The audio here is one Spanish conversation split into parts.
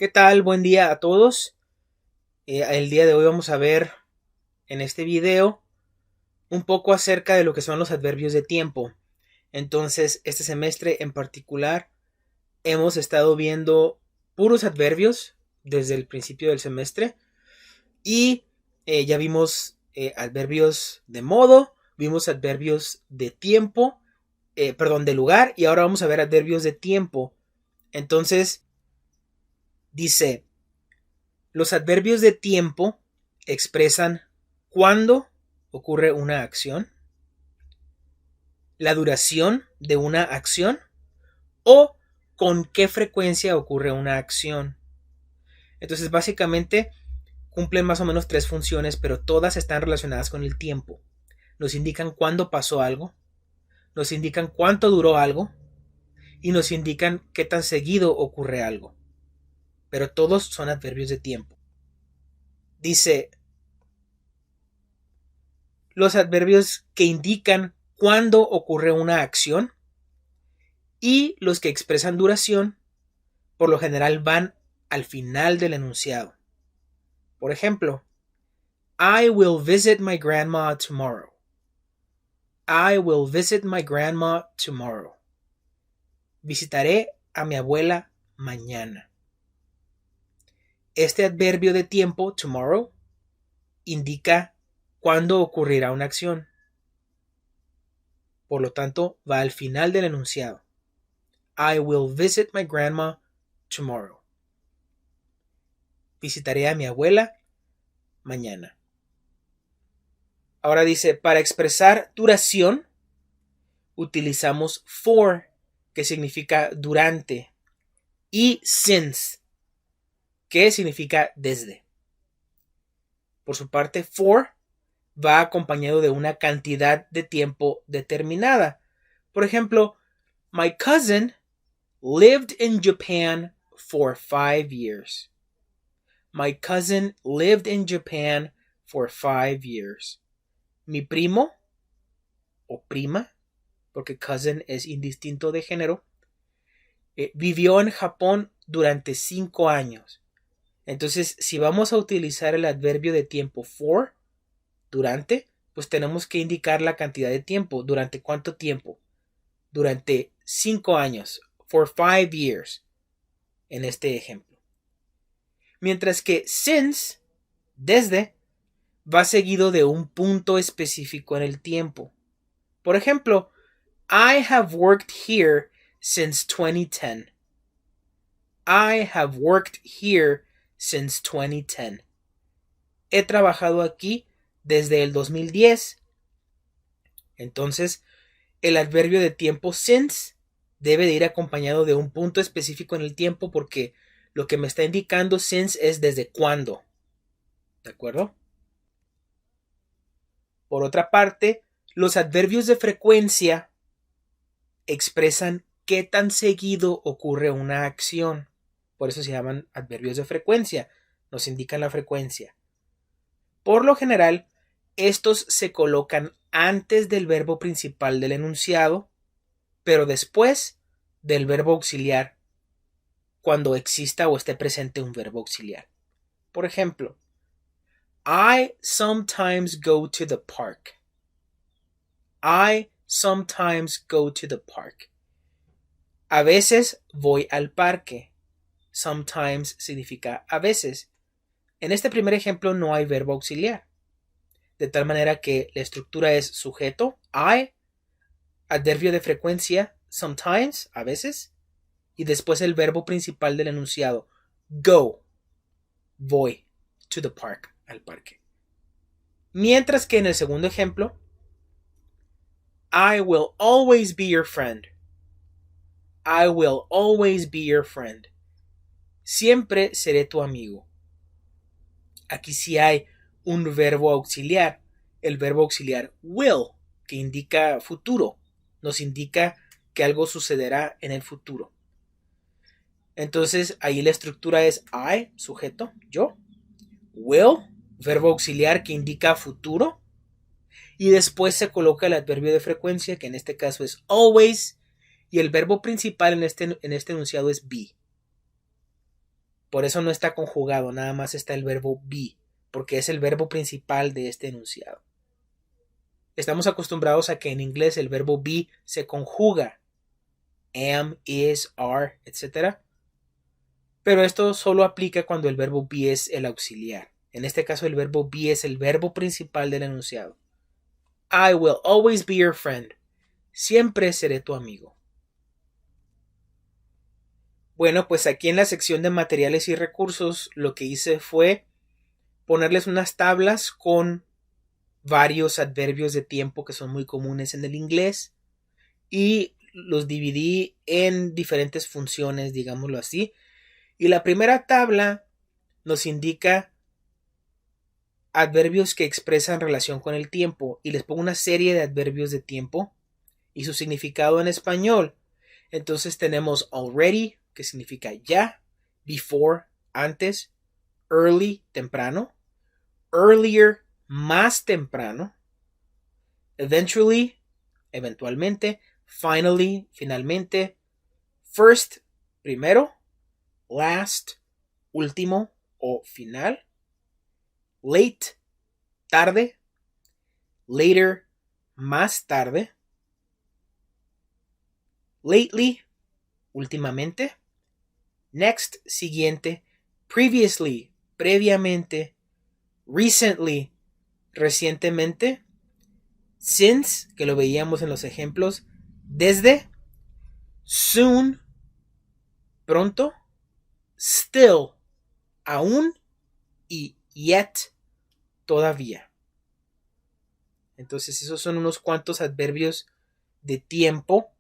¿Qué tal? Buen día a todos. El día de hoy vamos a ver en este video un poco acerca de lo que son los adverbios de tiempo. Entonces, este semestre en particular hemos estado viendo puros adverbios desde el principio del semestre y ya vimos adverbios de modo, vimos adverbios de tiempo, de lugar, y ahora vamos a ver adverbios de tiempo. Entonces, dice: los adverbios de tiempo expresan cuándo ocurre una acción, la duración de una acción o con qué frecuencia ocurre una acción. Entonces, básicamente cumplen más o menos tres funciones, pero todas están relacionadas con el tiempo. Nos indican cuándo pasó algo, nos indican cuánto duró algo y nos indican qué tan seguido ocurre algo. Pero todos son adverbios de tiempo. Dice: los adverbios que indican cuándo ocurre una acción y los que expresan duración por lo general van al final del enunciado. Por ejemplo, I will visit my grandma tomorrow. I will visit my grandma tomorrow. Visitaré a mi abuela mañana. Este adverbio de tiempo, tomorrow, indica cuándo ocurrirá una acción. Por lo tanto, va al final del enunciado. I will visit my grandma tomorrow. Visitaré a mi abuela mañana. Ahora dice: para expresar duración utilizamos for, que significa durante, y since, que significa desde. Por su parte, for va acompañado de una cantidad de tiempo determinada. Por ejemplo, my cousin lived in Japan for 5 years. My cousin lived in Japan for 5 years. Mi primo o prima, porque cousin es indistinto de género, vivió en Japón durante 5 años. Entonces, si vamos a utilizar el adverbio de tiempo for, durante, pues tenemos que indicar la cantidad de tiempo. ¿Durante cuánto tiempo? Durante 5 años. For 5 years. En este ejemplo. Mientras que since, desde, va seguido de un punto específico en el tiempo. Por ejemplo, I have worked here since 2010. I have worked here since 2010. He trabajado aquí desde el 2010. Entonces, el adverbio de tiempo since debe de ir acompañado de un punto específico en el tiempo, porque lo que me está indicando since es desde cuándo. ¿De acuerdo? Por otra parte, los adverbios de frecuencia expresan qué tan seguido ocurre una acción. Por eso se llaman adverbios de frecuencia. Nos indican la frecuencia. Por lo general, estos se colocan antes del verbo principal del enunciado, pero después del verbo auxiliar, cuando exista o esté presente un verbo auxiliar. Por ejemplo, I sometimes go to the park. I sometimes go to the park. A veces voy al parque. Sometimes significa a veces. En este primer ejemplo no hay verbo auxiliar, de tal manera que la estructura es sujeto, I, adverbio de frecuencia, sometimes, a veces, y después el verbo principal del enunciado, go, voy, to the park, al parque. Mientras que en el segundo ejemplo, I will always be your friend. I will always be your friend. Siempre seré tu amigo. Aquí sí hay un verbo auxiliar, el verbo auxiliar will, que indica futuro, nos indica que algo sucederá en el futuro. Entonces ahí la estructura es I, sujeto, yo, will, verbo auxiliar que indica futuro, y después se coloca el adverbio de frecuencia, que en este caso es always, y el verbo principal en este enunciado es be. Por eso no está conjugado, nada más está el verbo be, porque es el verbo principal de este enunciado. Estamos acostumbrados a que en inglés el verbo be se conjuga. Am, is, are, etc. Pero esto solo aplica cuando el verbo be es el auxiliar. En este caso el verbo be es el verbo principal del enunciado. I will always be your friend. Siempre seré tu amigo. Bueno, pues aquí en la sección de materiales y recursos lo que hice fue ponerles unas tablas con varios adverbios de tiempo que son muy comunes en el inglés y los dividí en diferentes funciones, digámoslo así. Y la primera tabla nos indica adverbios que expresan relación con el tiempo y les pongo una serie de adverbios de tiempo y su significado en español. Entonces tenemos already, que significa ya, before, antes, early, temprano, earlier, más temprano, eventually, eventualmente, finally, finalmente, first, primero, last, último o final, late, tarde, later, más tarde, lately, últimamente, next, siguiente, previously, previamente, recently, recientemente, since, que lo veíamos en los ejemplos, desde, soon, pronto, still, aún y yet, todavía. Entonces esos son unos cuantos adverbios de tiempo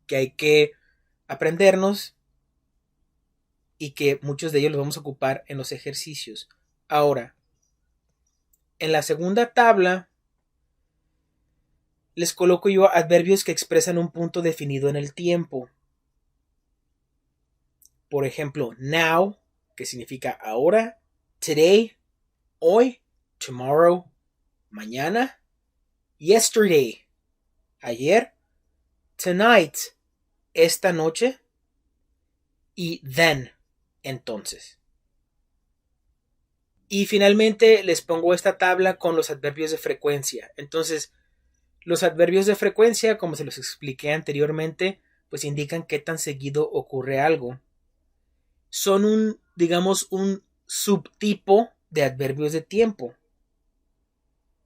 que hay que aprendernos y que muchos de ellos los vamos a ocupar en los ejercicios. Ahora, en la segunda tabla les coloco yo adverbios que expresan un punto definido en el tiempo. Por ejemplo, now, que significa ahora, today, hoy, tomorrow, mañana, yesterday, ayer, tonight, esta noche, y then, entonces. Y finalmente les pongo esta tabla con los adverbios de frecuencia. Entonces, los adverbios de frecuencia, como se los expliqué anteriormente, pues indican qué tan seguido ocurre algo. Son un subtipo de adverbios de tiempo.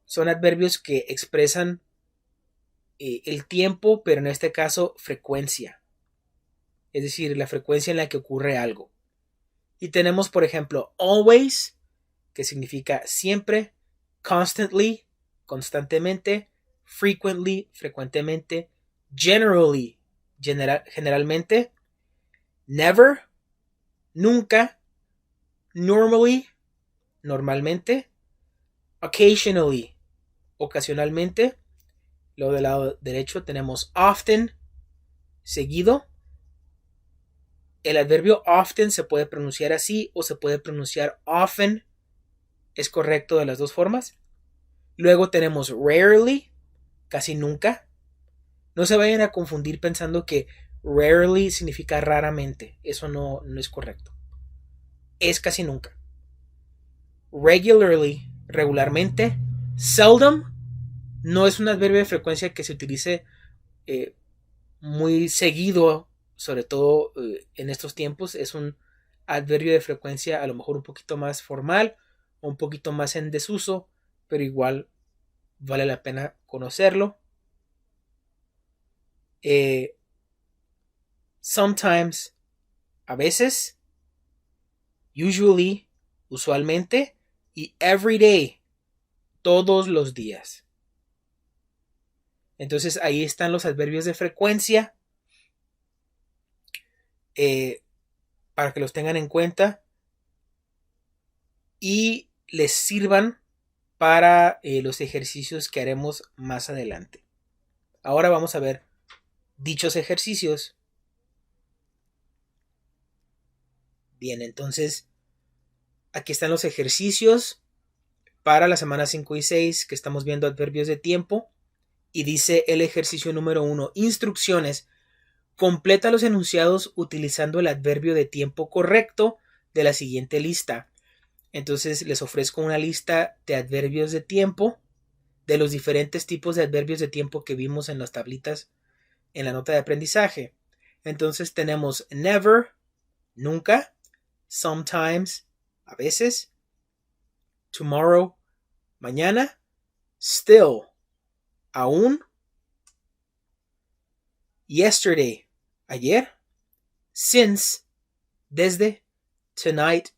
Son adverbios que expresan el tiempo, pero en este caso frecuencia. Es decir, la frecuencia en la que ocurre algo. Y tenemos, por ejemplo, always, que significa siempre, constantly, constantemente, frequently, frecuentemente, generally, generalmente, never, nunca, normally, normalmente, occasionally, ocasionalmente. Luego del lado derecho tenemos often, seguido. El adverbio often se puede pronunciar así o se puede pronunciar often. Es correcto de las dos formas. Luego tenemos rarely, casi nunca. No se vayan a confundir pensando que rarely significa raramente. Eso no es correcto. Es casi nunca. Regularly, regularmente. Seldom no es un adverbio de frecuencia que se utilice muy seguido, sobre todo en estos tiempos. Es un adverbio de frecuencia a lo mejor un poquito más formal o un poquito más en desuso, pero igual vale la pena conocerlo. Sometimes, a veces, usually, usualmente, y every day, todos los días. Entonces ahí están los adverbios de frecuencia para que los tengan en cuenta y les sirvan para los ejercicios que haremos más adelante. Ahora vamos a ver dichos ejercicios. Bien, entonces aquí están los ejercicios para la semana 5 y 6 que estamos viendo adverbios de tiempo. Y dice el ejercicio número 1, instrucciones. Completa los enunciados utilizando el adverbio de tiempo correcto de la siguiente lista. Entonces les ofrezco una lista de adverbios de tiempo, de los diferentes tipos de adverbios de tiempo que vimos en las tablitas en la nota de aprendizaje. Entonces tenemos never, nunca, sometimes, a veces, tomorrow, mañana, still, aún, yesterday, ayer, since, desde, tonight,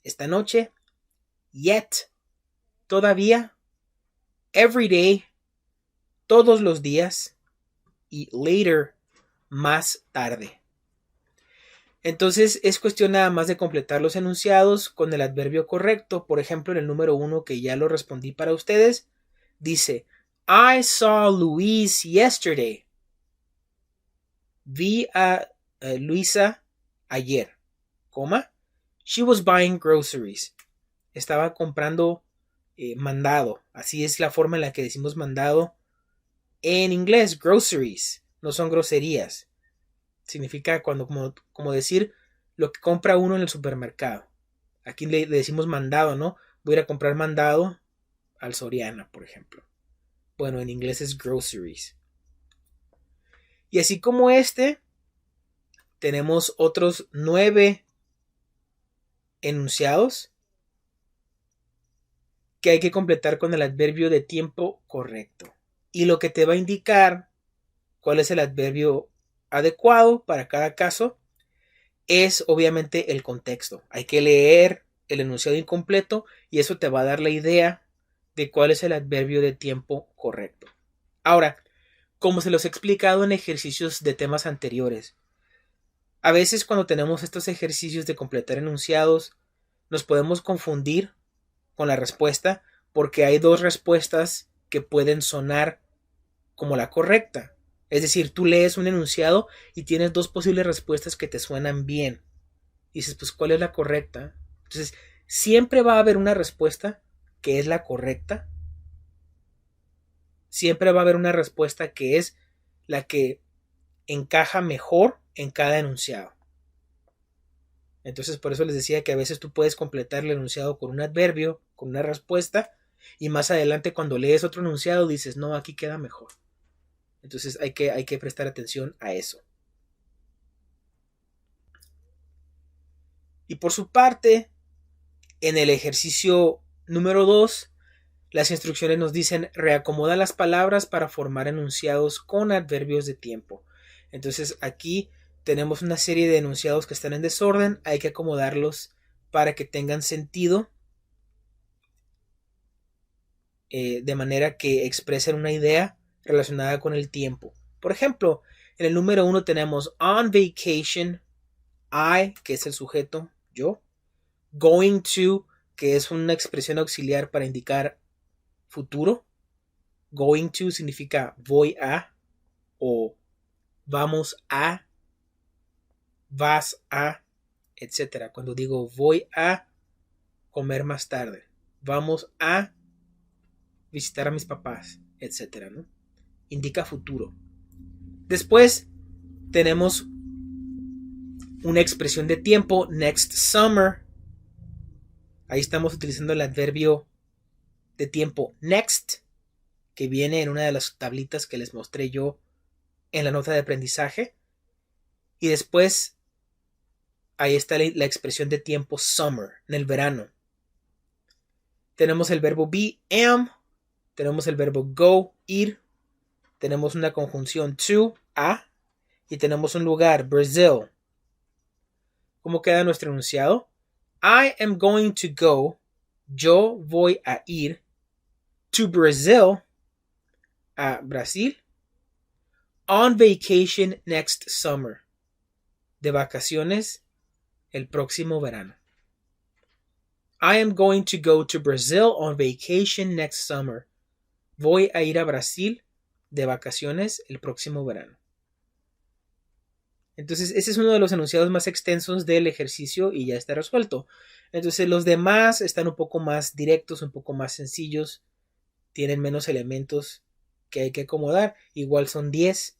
esta noche, yet, todavía, every day, todos los días, y later, más tarde. Entonces es cuestión nada más de completar los enunciados con el adverbio correcto. Por ejemplo, en el número 1, que ya lo respondí para ustedes, dice I saw Louise yesterday. Vi a Luisa ayer, coma, she was buying groceries. Estaba comprando mandado. Así es la forma en la que decimos mandado en inglés, groceries. No son groserías. Significa cuando, como decir lo que compra uno en el supermercado. Aquí le decimos mandado, ¿no? Voy a ir a comprar mandado al Soriana, por ejemplo. Bueno, en inglés es groceries. Y así como tenemos otros 9 enunciados que hay que completar con el adverbio de tiempo correcto. Y lo que te va a indicar cuál es el adverbio adecuado para cada caso es obviamente el contexto. Hay que leer el enunciado incompleto y eso te va a dar la idea de cuál es el adverbio de tiempo correcto. Ahora, como se los he explicado en ejercicios de temas anteriores, a veces cuando tenemos estos ejercicios de completar enunciados, nos podemos confundir con la respuesta porque hay 2 respuestas que pueden sonar como la correcta. Es decir, tú lees un enunciado y tienes 2 posibles respuestas que te suenan bien. Y dices, pues, ¿cuál es la correcta? Entonces, siempre va a haber una respuesta que es la correcta. Siempre va a haber una respuesta que es la que encaja mejor en cada enunciado. Entonces, por eso les decía que a veces tú puedes completar el enunciado con un adverbio, con una respuesta, y más adelante cuando lees otro enunciado dices, no, aquí queda mejor. Entonces hay que prestar atención a eso. Y por su parte, en el ejercicio número 2, las instrucciones nos dicen reacomoda las palabras para formar enunciados con adverbios de tiempo. Entonces aquí tenemos una serie de enunciados que están en desorden, hay que acomodarlos para que tengan sentido, de manera que expresen una idea relacionada con el tiempo. Por ejemplo, en el número 1 tenemos on vacation, I, que es el sujeto, yo, going to, que es una expresión auxiliar para indicar futuro. Going to significa voy a o vamos a, vas a, etc. Cuando digo voy a comer más tarde, vamos a visitar a mis papás, etc., ¿no? Indica futuro. Después tenemos una expresión de tiempo, next summer. Ahí estamos utilizando el adverbio de tiempo next, que viene en una de las tablitas que les mostré yo en la nota de aprendizaje. Y después ahí está la expresión de tiempo summer, en el verano. Tenemos el verbo be, am. Tenemos el verbo go, ir. Tenemos una conjunción to, a. Y tenemos un lugar, Brazil. ¿Cómo queda nuestro enunciado? I am going to go. Yo voy a ir to Brazil, a Brasil, on vacation next summer, de vacaciones el próximo verano. I am going to go to Brazil on vacation next summer. Voy a ir a Brasil de vacaciones el próximo verano. Entonces, ese es uno de los enunciados más extensos del ejercicio y ya está resuelto. Entonces, los demás están un poco más directos, un poco más sencillos, tienen menos elementos que hay que acomodar. Igual son 10.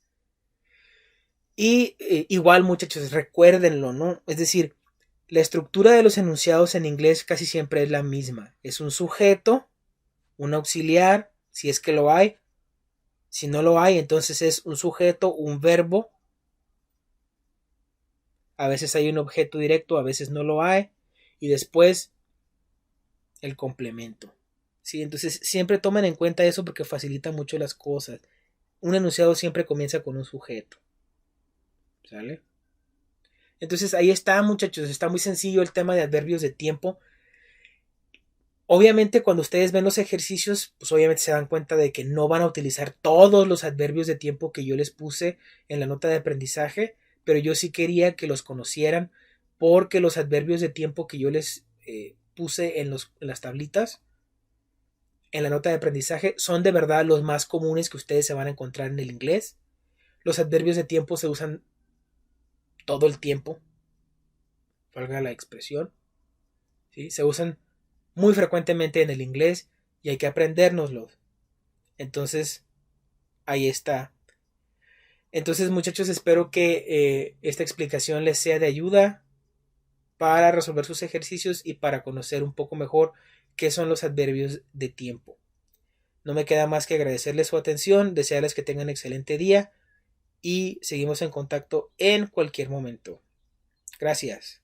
Y igual, muchachos, recuérdenlo, ¿no? Es decir, La estructura de los enunciados en inglés casi siempre es la misma. Es un sujeto, un auxiliar, si es que lo hay. Si no lo hay, entonces es un sujeto, un verbo. A veces hay un objeto directo, a veces no lo hay. Y después el complemento. ¿Sí? Entonces siempre tomen en cuenta eso porque facilita mucho las cosas. Un enunciado siempre comienza con un sujeto. ¿Sale? Entonces ahí está, muchachos. Está muy sencillo el tema de adverbios de tiempo. Obviamente cuando ustedes ven los ejercicios, pues obviamente se dan cuenta de que no van a utilizar todos los adverbios de tiempo que yo les puse en la nota de aprendizaje, pero yo sí quería que los conocieran porque los adverbios de tiempo que yo les puse en las tablitas, en la nota de aprendizaje, son de verdad los más comunes que ustedes se van a encontrar en el inglés. Los adverbios de tiempo se usan todo el tiempo, valga la expresión, ¿sí? Se usan muy frecuentemente en el inglés y hay que aprendérnoslos. Entonces, ahí está. Entonces, muchachos, espero que esta explicación les sea de ayuda para resolver sus ejercicios y para conocer un poco mejor qué son los adverbios de tiempo. No me queda más que agradecerles su atención, desearles que tengan un excelente día y seguimos en contacto en cualquier momento. Gracias.